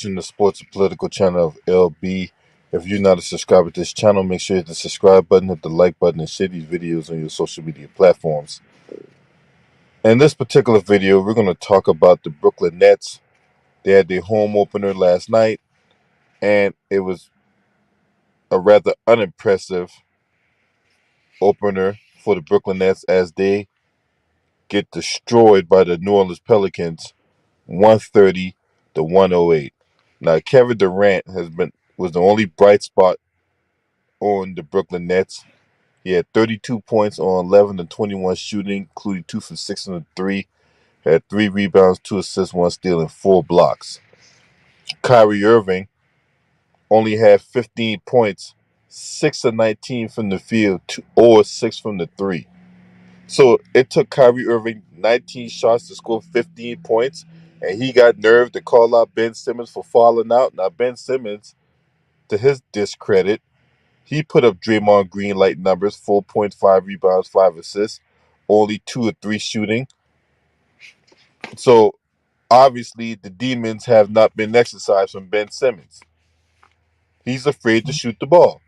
watching the sports and political channel of LB. If you're not a subscriber to this channel, make sure you hit the subscribe button, hit the like button, and share these videos on your social media platforms. In this particular video, we're going to talk about the Brooklyn Nets. They had their home opener last night, and it was a rather unimpressive opener for the Brooklyn Nets as they get destroyed by the New Orleans Pelicans 130 to 108. Now, Kevin Durant was the only bright spot on the Brooklyn Nets. He had 32 points on 11 and 21 shooting, including 2 for 6 and 3. Had 3 rebounds, 2 assists, 1 steal, and 4 blocks. Kyrie Irving only had 15 points, 6 of 19 from the field, or 6 from the 3. So it took Kyrie Irving 19 shots to score 15 points, and he got nerve to call out Ben Simmons for falling out. Now, Ben Simmons, to his discredit, he put up Draymond Green-like numbers, 4.5 rebounds, 5 assists, only 2 or 3 shooting. So, obviously, the demons have not been exercised from Ben Simmons. He's afraid to shoot the ball.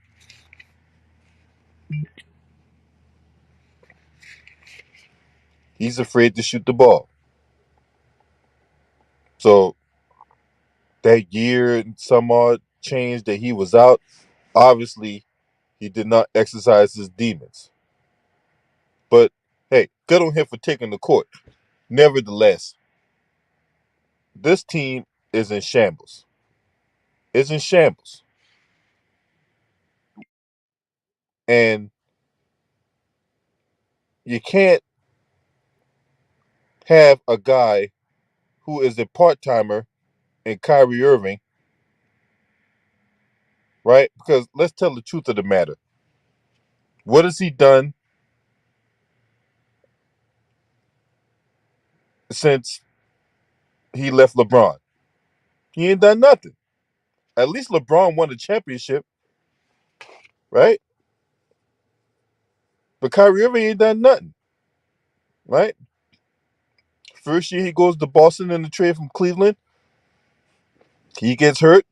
He's afraid to shoot the ball. So, that year and some odd change that he was out, obviously, he did not exercise his demons. But, hey, good on him for taking the court. Nevertheless, this team is in shambles. It's in shambles. And you can't have a guy who is a part-timer in Kyrie Irving, right? Because let's tell the truth of the matter. What has he done since he left LeBron? He ain't done nothing. At least LeBron won the championship, right? But Kyrie Irving ain't done nothing, right? First year he goes to Boston in the trade from Cleveland. He gets hurt.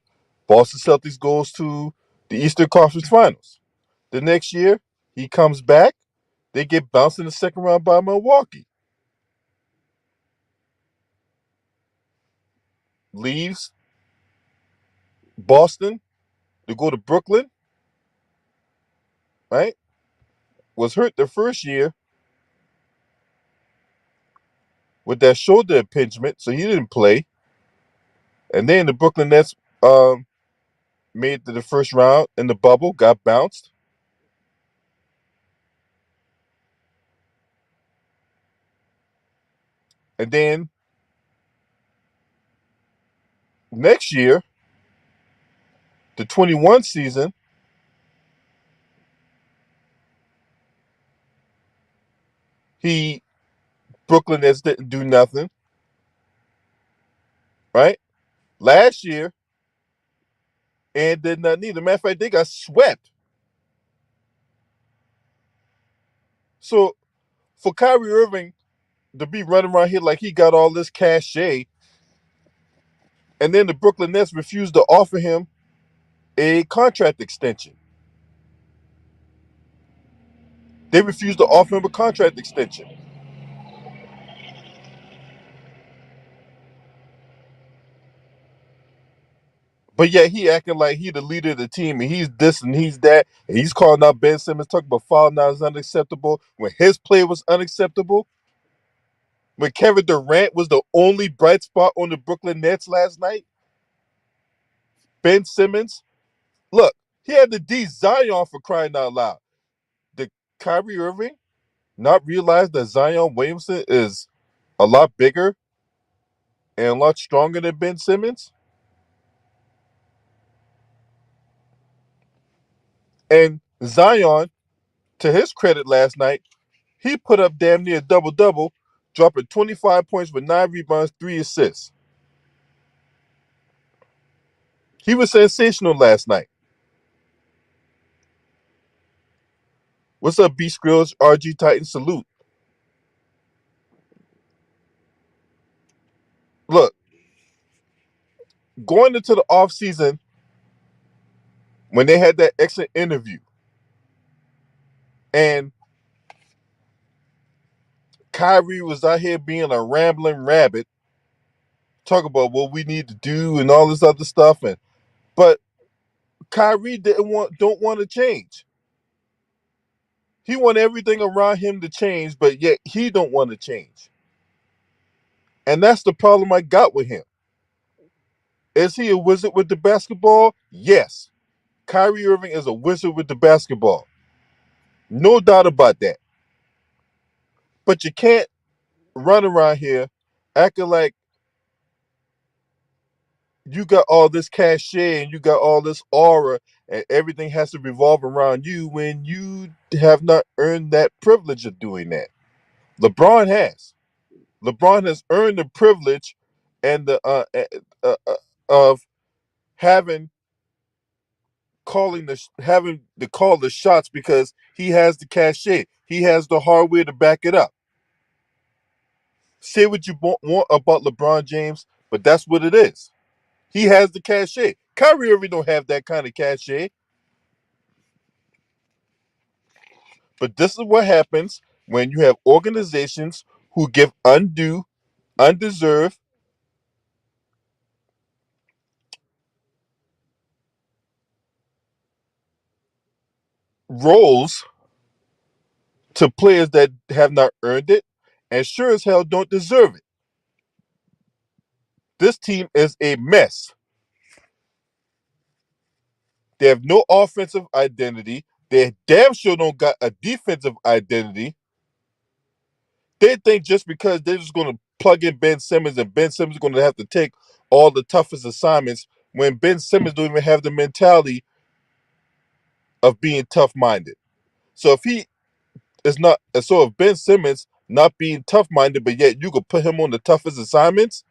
Boston Celtics goes to the Eastern Conference Finals. The next year, he comes back. They get bounced in the second round by Milwaukee. Leaves Boston to go to Brooklyn, right? Was hurt the first year with that shoulder impingement, so he didn't play. And then the Brooklyn Nets made it to the first round in the bubble, got bounced. And then next year, the 21 season, Brooklyn Nets didn't do nothing, right? Last year, and did nothing either. Matter of fact, they got swept. So for Kyrie Irving to be running around here like he got all this cachet, and then the Brooklyn Nets refused to offer him a contract extension. They refused to offer him a contract extension. But yet he acting like he the leader of the team and he's this and he's that. And he's calling out Ben Simmons, talking about foul now is unacceptable when his play was unacceptable. When Kevin Durant was the only bright spot on the Brooklyn Nets last night. Ben Simmons, look, he had the D Zion for crying out loud. Did Kyrie Irving not realize that Zion Williamson is a lot bigger and a lot stronger than Ben Simmons? And Zion, to his credit last night, he put up damn near a double-double, dropping 25 points with 9 rebounds, 3 assists. He was sensational last night. What's up, B Skrills, RG Titan? Salute. Look, going into the offseason, when they had that exit interview, and Kyrie was out here being a rambling rabbit, talk about what we need to do and all this other stuff, but Kyrie don't want to change. He want everything around him to change, but yet he don't want to change. And that's the problem I got with him. Is he a wizard with the basketball? Yes. Kyrie Irving is a wizard with the basketball. No doubt about that. But you can't run around here acting like you got all this cachet and you got all this aura and everything has to revolve around you when you have not earned that privilege of doing that. LeBron has. LeBron has earned the privilege and of having having to call the shots because he has the cachet. He has the hardware to back it up. Say what you want about LeBron James, but that's what it is. He has the cachet. Kyrie Irving don't have that kind of cachet. But this is what happens when you have organizations who give undue, undeserved roles to players that have not earned it and sure as hell don't deserve it. This team is a mess. They have no offensive identity. They damn sure don't got a defensive identity. They think just because they're just going to plug in Ben Simmons and Ben Simmons is going to have to take all the toughest assignments when Ben Simmons don't even have the mentality of being tough-minded. So if Ben Simmons not being tough-minded, but yet you could put him on the toughest assignments,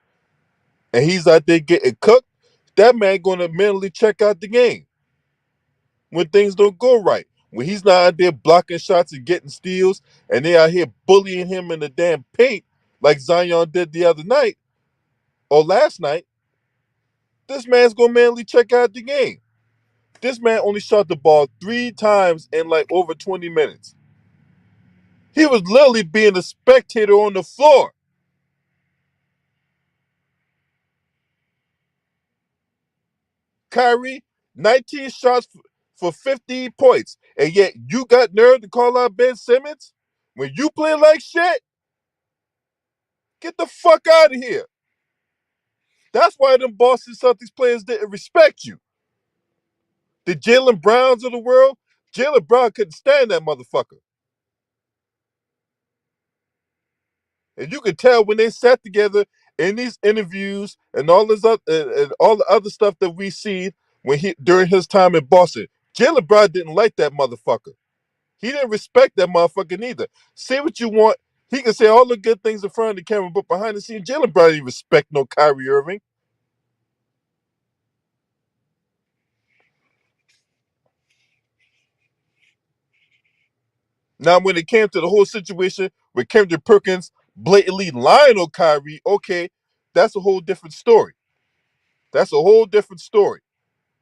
and he's out there getting cooked, that man going to mentally check out the game when things don't go right. When he's not out there blocking shots and getting steals, and they out here bullying him in the damn paint like Zion did the other night or last night, this man's going to mentally check out the game. This man only shot the ball 3 times in like over 20 minutes. He was literally being a spectator on the floor. Kyrie, 19 shots for 15 points. And yet you got nerve to call out Ben Simmons? When you play like shit? Get the fuck out of here. That's why them Boston Celtics players didn't respect you. The Jaylen Browns of the world, Jaylen Brown couldn't stand that motherfucker. And you could tell when they sat together in these interviews and all the other stuff that we see when during his time in Boston, Jaylen Brown didn't like that motherfucker. He didn't respect that motherfucker neither. Say what you want. He can say all the good things in front of the camera, but behind the scenes, Jaylen Brown didn't respect no Kyrie Irving. Now, when it came to the whole situation with Kendrick Perkins blatantly lying on Kyrie, okay, that's a whole different story. That's a whole different story.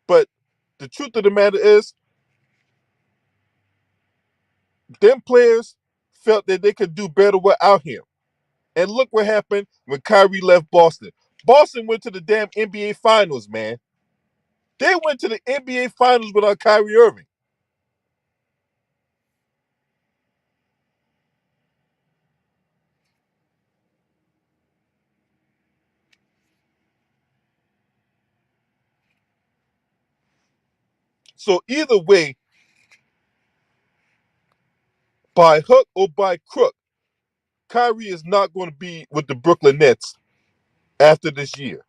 But the truth of the matter is, them players felt that they could do better without him. And look what happened when Kyrie left Boston. Boston went to the damn NBA Finals, man. They went to the NBA Finals without Kyrie Irving. So either way, by hook or by crook, Kyrie is not going to be with the Brooklyn Nets after this year.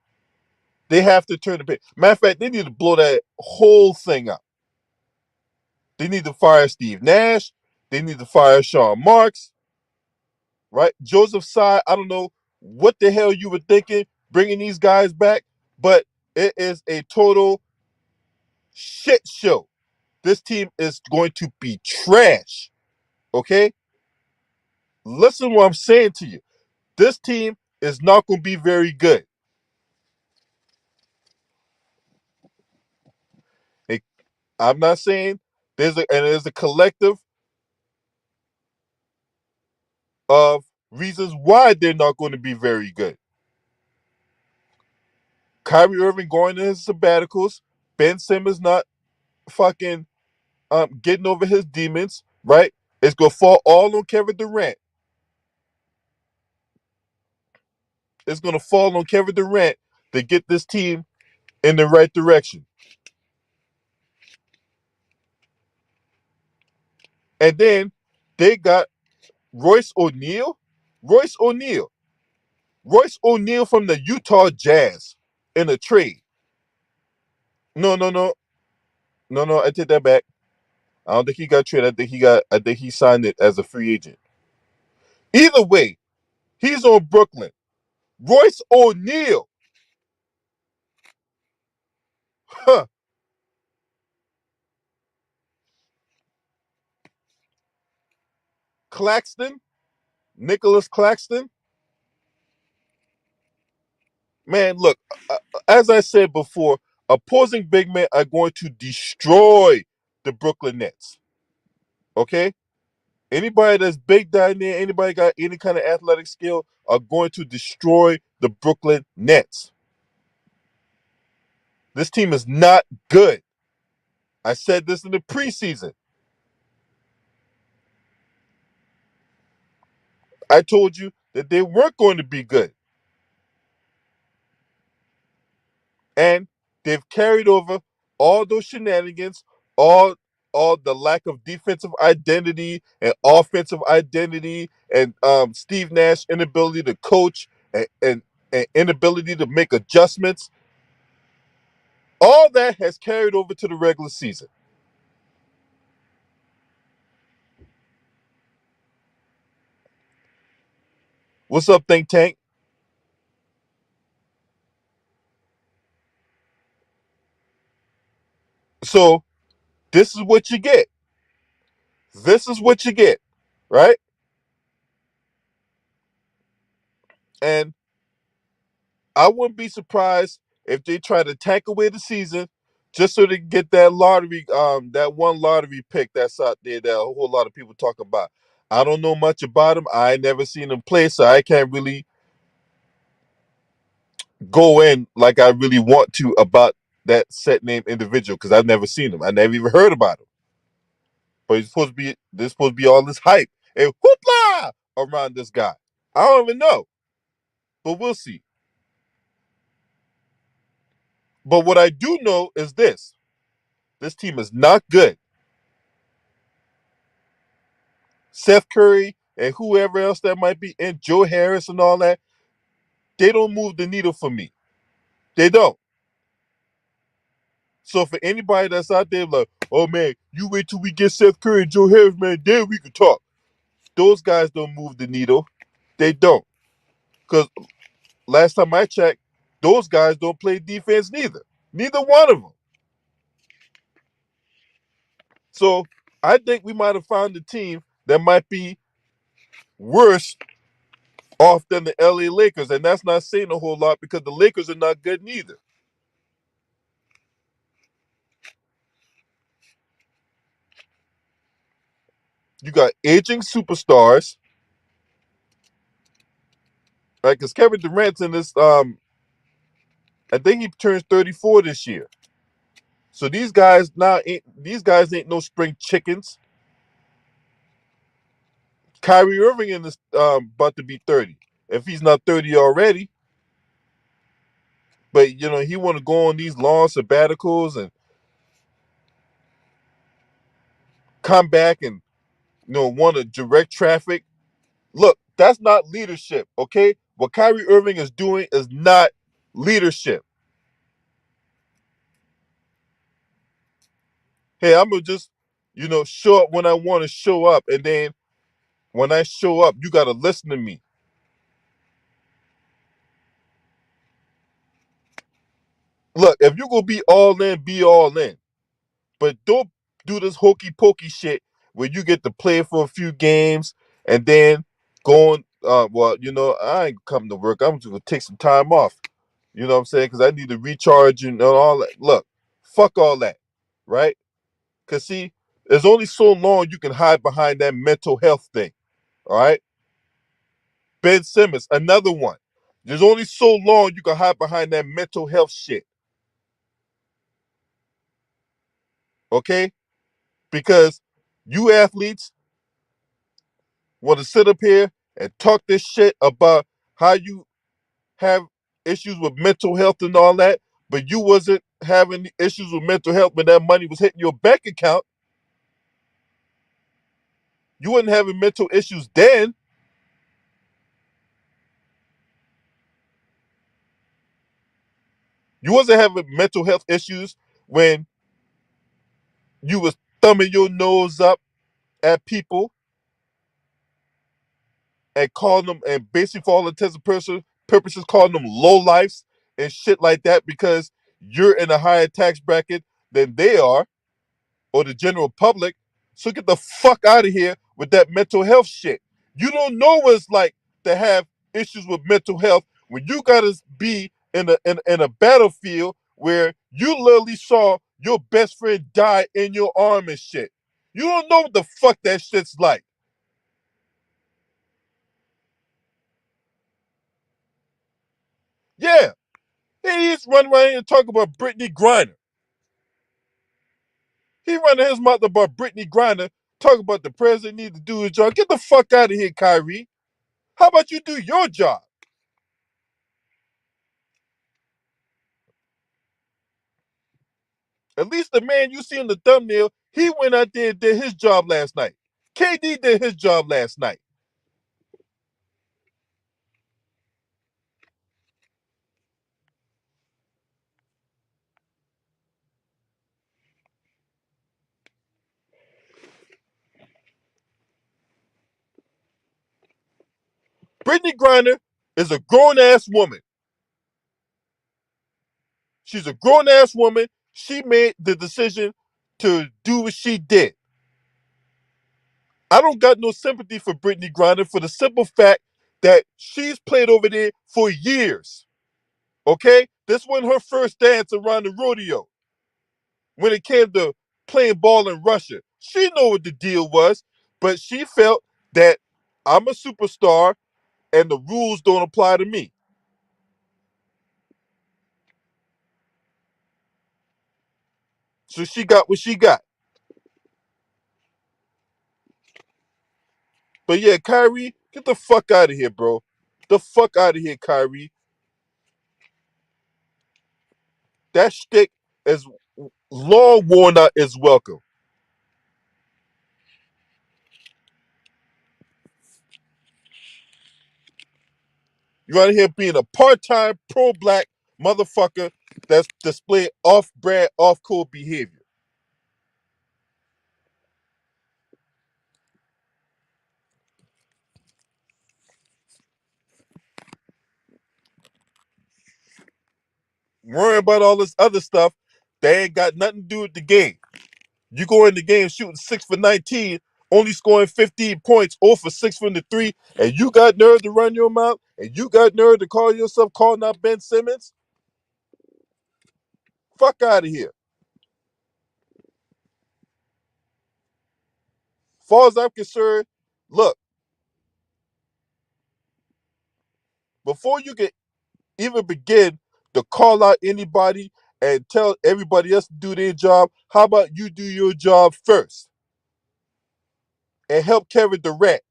They have to turn the page. Matter of fact, they need to blow that whole thing up. They need to fire Steve Nash. They need to fire Sean Marks. Right? Joseph Tsai, I don't know what the hell you were thinking bringing these guys back, but it is a total shit show. This team is going to be trash. Okay? Listen to what I'm saying to you. This team is not going to be very good. I'm not saying there's a collective of reasons why they're not going to be very good. Kyrie Irving going to his sabbaticals, Ben Simmons not fucking getting over his demons, right? It's gonna fall all on Kevin Durant. It's gonna fall on Kevin Durant to get this team in the right direction. And then they got Royce O'Neal. Royce O'Neal. Royce O'Neal from the Utah Jazz in a trade. No, no, no. No, no, I take that back. I don't think he got traded. I think he signed it as a free agent. Either way, he's on Brooklyn. Royce O'Neal. Huh. Claxton. Nicholas Claxton. Man, look, as I said before, opposing big men are going to destroy the Brooklyn Nets. Okay? Anybody that's big down there, anybody got any kind of athletic skill, are going to destroy the Brooklyn Nets. This team is not good. I said this in the preseason. I told you that they weren't going to be good. And they've carried over all those shenanigans, all all the lack of defensive identity and offensive identity, and Steve Nash inability to coach and inability to make adjustments. All that has carried over to the regular season. What's up, Think Tank? So this is what you get. This is what you get, right? And I wouldn't be surprised if they try to tank away the season just so they can get that lottery, that one lottery pick that's out there that a whole lot of people talk about. I don't know much about him. I ain't never seen him play, so I can't really go in like I really want to about that set name individual because I've never seen him. I never even heard about him. But there's supposed to be all this hype and hoopla around this guy. I don't even know, but we'll see. But what I do know is this: this team is not good. Seth Curry and whoever else that might be, and Joe Harris and all that, they don't move the needle for me. They don't. So for anybody that's out there like, oh man, you wait till we get Seth Curry and Joe Harris, man, then we can talk. Those guys don't move the needle. They don't. Because last time I checked, those guys don't play defense neither. Neither one of them. So I think we might have found a team that might be worse off than the LA Lakers. And that's not saying a whole lot because the Lakers are not good neither. You got aging superstars, right? Because Kevin Durant's in this. I think he turns 34 this year. So these guys ain't no spring chickens. Kyrie Irving in this about to be 30. If he's not 30 already, but he want to go on these long sabbaticals and come back and want to direct traffic. Look, that's not leadership, okay? What Kyrie Irving is doing is not leadership. Hey, I'm gonna just, show up when I want to show up, and then when I show up, you gotta listen to me. Look, if you gonna be all in, be all in. But don't do this hokey pokey shit where you get to play for a few games and then go on. Well, I ain't coming to work. I'm just gonna take some time off. You know what I'm saying? Because I need to recharge and all that. Look, fuck all that, right? Because, see, there's only so long you can hide behind that mental health thing. All right? Ben Simmons, another one. There's only so long you can hide behind that mental health shit. Okay? Because you athletes want to sit up here and talk this shit about how you have issues with mental health and all that, but you wasn't having issues with mental health when that money was hitting your bank account. You wasn't having mental issues then. You wasn't having mental health issues when you was thumbing your nose up at people and calling them, and basically for all intents and purposes calling them low lifes and shit like that because you're in a higher tax bracket than they are, or the general public. So get the fuck out of here with that mental health shit. You don't know what it's like to have issues with mental health when you gotta be in a battlefield where you literally saw your best friend die in your arm and shit. You don't know what the fuck that shit's like. Yeah, he just run around here and talk about Brittany Griner. He running his mouth about Brittany Griner, talk about the president needs to do his job. Get the fuck out of here, Kyrie. How about you do your job? At least the man you see in the thumbnail, he went out there and did his job last night. KD did his job last night. Brittany Griner is a grown ass woman. She's a grown ass woman. She made the decision to do what she did. I don't got no sympathy for Brittany Griner for the simple fact that she's played over there for years. Okay? This wasn't her first dance around the rodeo when it came to playing ball in Russia. She knew what the deal was, but she felt that I'm a superstar and the rules don't apply to me. So she got what she got. But yeah, Kyrie, get the fuck out of here, bro. The fuck out of here, Kyrie. That shtick is long worn out is welcome. You out here being a part-time pro-black motherfucker that's displaying off-brand, off-code behavior. Worrying about all this other stuff, they ain't got nothing to do with the game. You go in the game shooting 6 for 19, only scoring 15 points, 0 for 6 from the 3, and you got nerve to run your mouth, and you got nerve to call yourself calling out Ben Simmons? Fuck out of here. As far as I'm concerned, look, before you can even begin to call out anybody and tell everybody else to do their job, how about you do your job first and help Kevin Durant?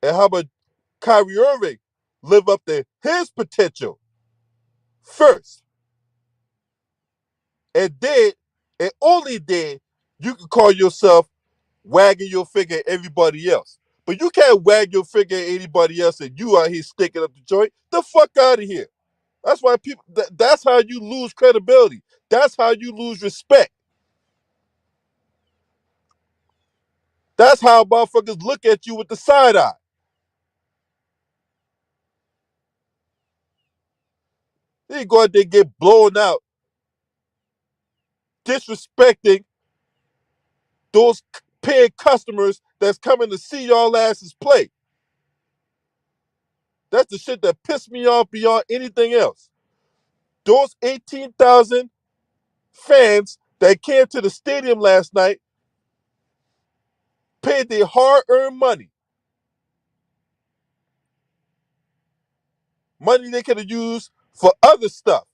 And how about Kyrie Irving live up to his potential first? And then, and only then, you can call yourself wagging your finger at everybody else. But you can't wag your finger at anybody else and you out here sticking up the joint. The fuck out of here. That's why people, that's how you lose credibility. That's how you lose respect. That's how motherfuckers look at you with the side eye. They go out there and get blown out, disrespecting those paying customers that's coming to see y'all asses play. That's the shit that pissed me off beyond anything else. Those 18,000 fans that came to the stadium last night paid their hard-earned money. Money they could have used for other stuff.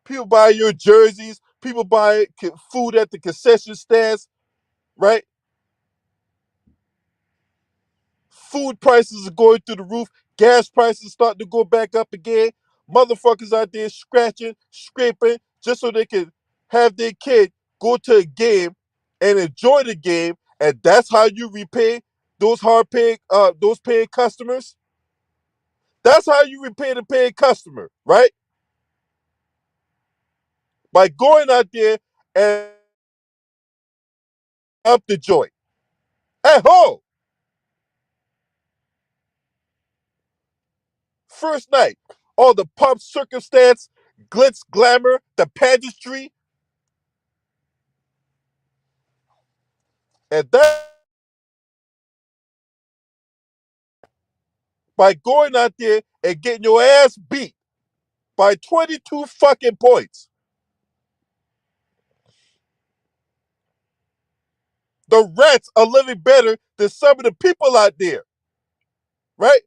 People buy your jerseys. People buy food at the concession stands, right? Food prices are going through the roof. Gas prices starting to go back up again. Motherfuckers out there scratching, scraping, just so they can have their kid go to a game and enjoy the game. And that's how you repay those those paying customers. That's how you repay the paying customer, right? By going out there and up the joint. At home. First night, all the pump circumstance, glitz, glamour, the pageantry, and that by going out there and getting your ass beat by 22 fucking points. The Rats are living better than some of the people out there, right?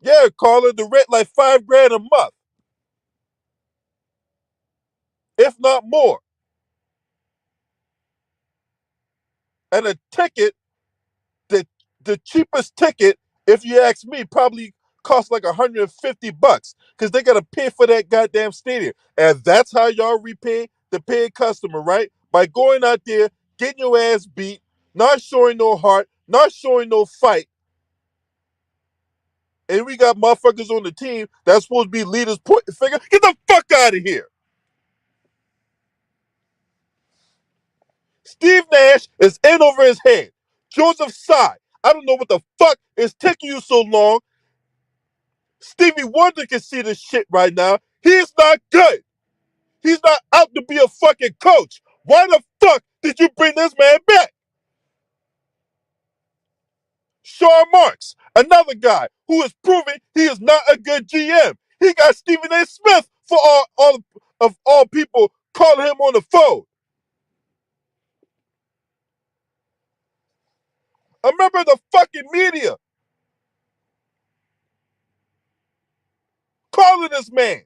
Yeah, Carla, the rent like $5,000 a month, if not more. And a ticket, the the cheapest ticket, if you ask me, probably costs like $150 because they gotta pay for that goddamn stadium. And that's how y'all repay the paid customer, right? By going out there, getting your ass beat, not showing no heart, not showing no fight. And we got motherfuckers on the team that's supposed to be leaders pointing finger. Get the fuck out of here. Steve Nash is in over his head. Joseph Tsai, I don't know what the fuck is taking you so long. Stevie Wonder can see this shit right now. He's not good. He's not out to be a fucking coach. Why the fuck did you bring this man back? Sean Marks, another guy who is proving he is not a good GM. He got Stephen A. Smith for all people calling him on the phone. I remember the fucking media calling this man,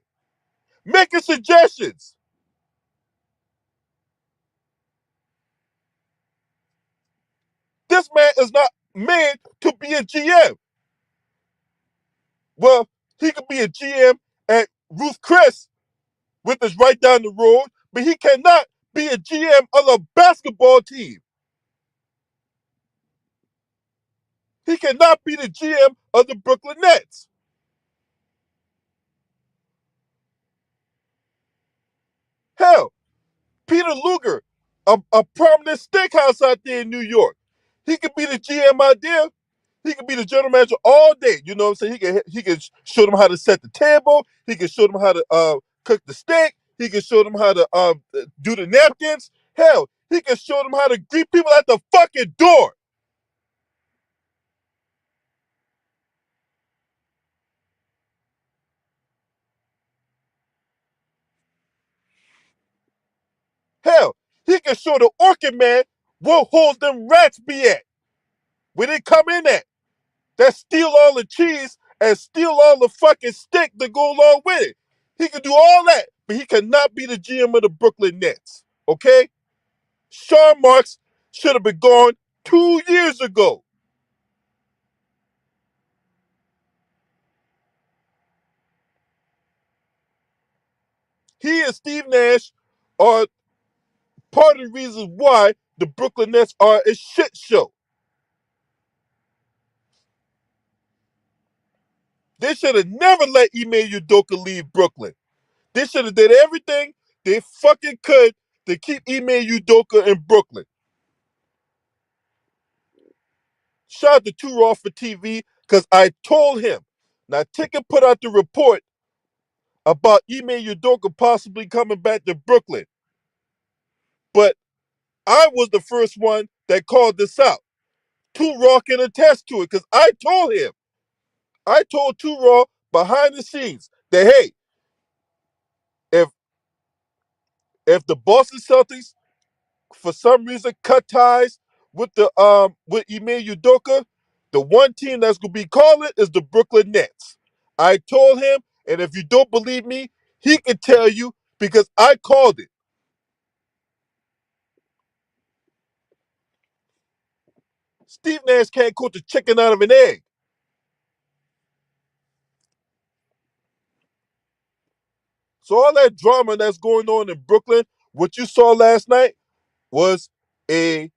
making suggestions. This man is not made to be a GM. Well, he could be a GM at Ruth Chris, which is right down the road, but he cannot be a GM of a basketball team. He cannot be the GM of the Brooklyn Nets. Hell, Peter Luger, a prominent steakhouse out there in New York, he could be the GM out there. He could be the general manager all day. You know what I'm saying? He can show them how to set the table. He can show them how to cook the steak. He can show them how to do the napkins. Hell, he can show them how to greet people at the fucking door. Hell, he can show the Orchid Man what holes them rats be at. Where they come in at. That steal all the cheese and steal all the fucking steak that go along with it. He can do all that, but he cannot be the GM of the Brooklyn Nets. Okay? Sean Marks should have been gone 2 years ago. He and Steve Nash are part of the reasons why the Brooklyn Nets are a shit show. They should have never let Ime Udoka leave Brooklyn. They should have did everything they fucking could to keep Ime Udoka in Brooklyn. Shout out to Two Raw for TV because I told him. Now, Ticket put out the report about Ime Udoka possibly coming back to Brooklyn. But I was the first one that called this out. Two Raw can attest to it because I told him. I told Two Raw behind the scenes that, hey, if if the Boston Celtics for some reason cut ties with the with Ime Udoka, the one team that's gonna be calling is the Brooklyn Nets. I told him, and if you don't believe me, he can tell you because I called it. Steve Nash can't cook the chicken out of an egg. So all that drama that's going on in Brooklyn, what you saw last night was a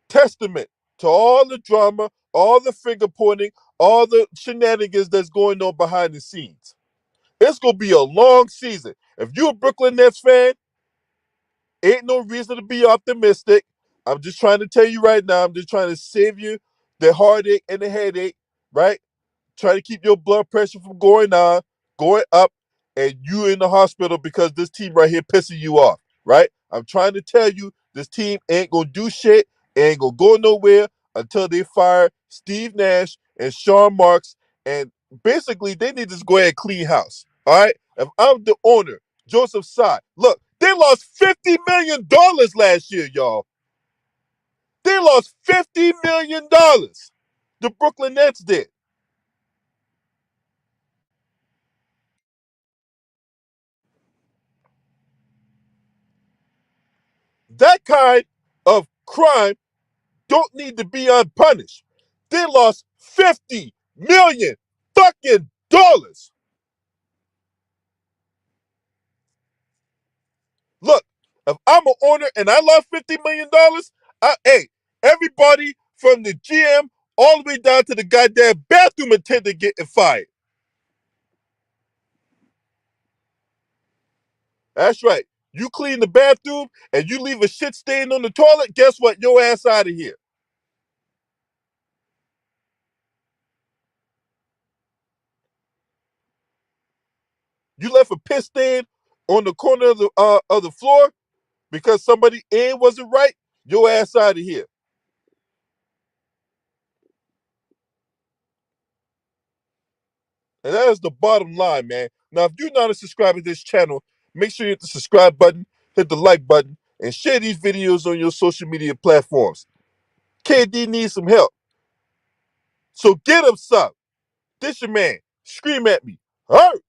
testament to all the drama, all the finger pointing, all the shenanigans that's going on behind the scenes. It's gonna be a long season. If you're a Brooklyn Nets fan, ain't no reason to be optimistic. I'm just trying to tell you right now. I'm just trying to save you the heartache and the headache, right? Try to keep your blood pressure from going up, and you in the hospital because this team right here pissing you off, right? I'm trying to tell you this team ain't gonna do shit, ain't gonna go nowhere until they fire Steve Nash and Sean Marks, and basically they need to just go ahead and clean house. All right. If I'm the owner, Joseph Tsai, look, they lost $50 million last year, y'all. They lost $50 million. The Brooklyn Nets did. That kind of crime don't need to be unpunished. They lost 50 million fucking dollars. Look, if I'm an owner and I lost $50 million, hey, everybody from the GM all the way down to the goddamn bathroom attendant getting fired. That's right. You clean the bathroom and you leave a shit stain on the toilet, guess what? Your ass out of here. You left a piss stain on the corner of the floor because somebody aim wasn't right, your ass out of here. And that is the bottom line, man. Now, if you're not a subscriber to this channel, make sure you hit the subscribe button, hit the like button, and share these videos on your social media platforms. KD needs some help. So get him some. This your man. Scream at me. Hurt.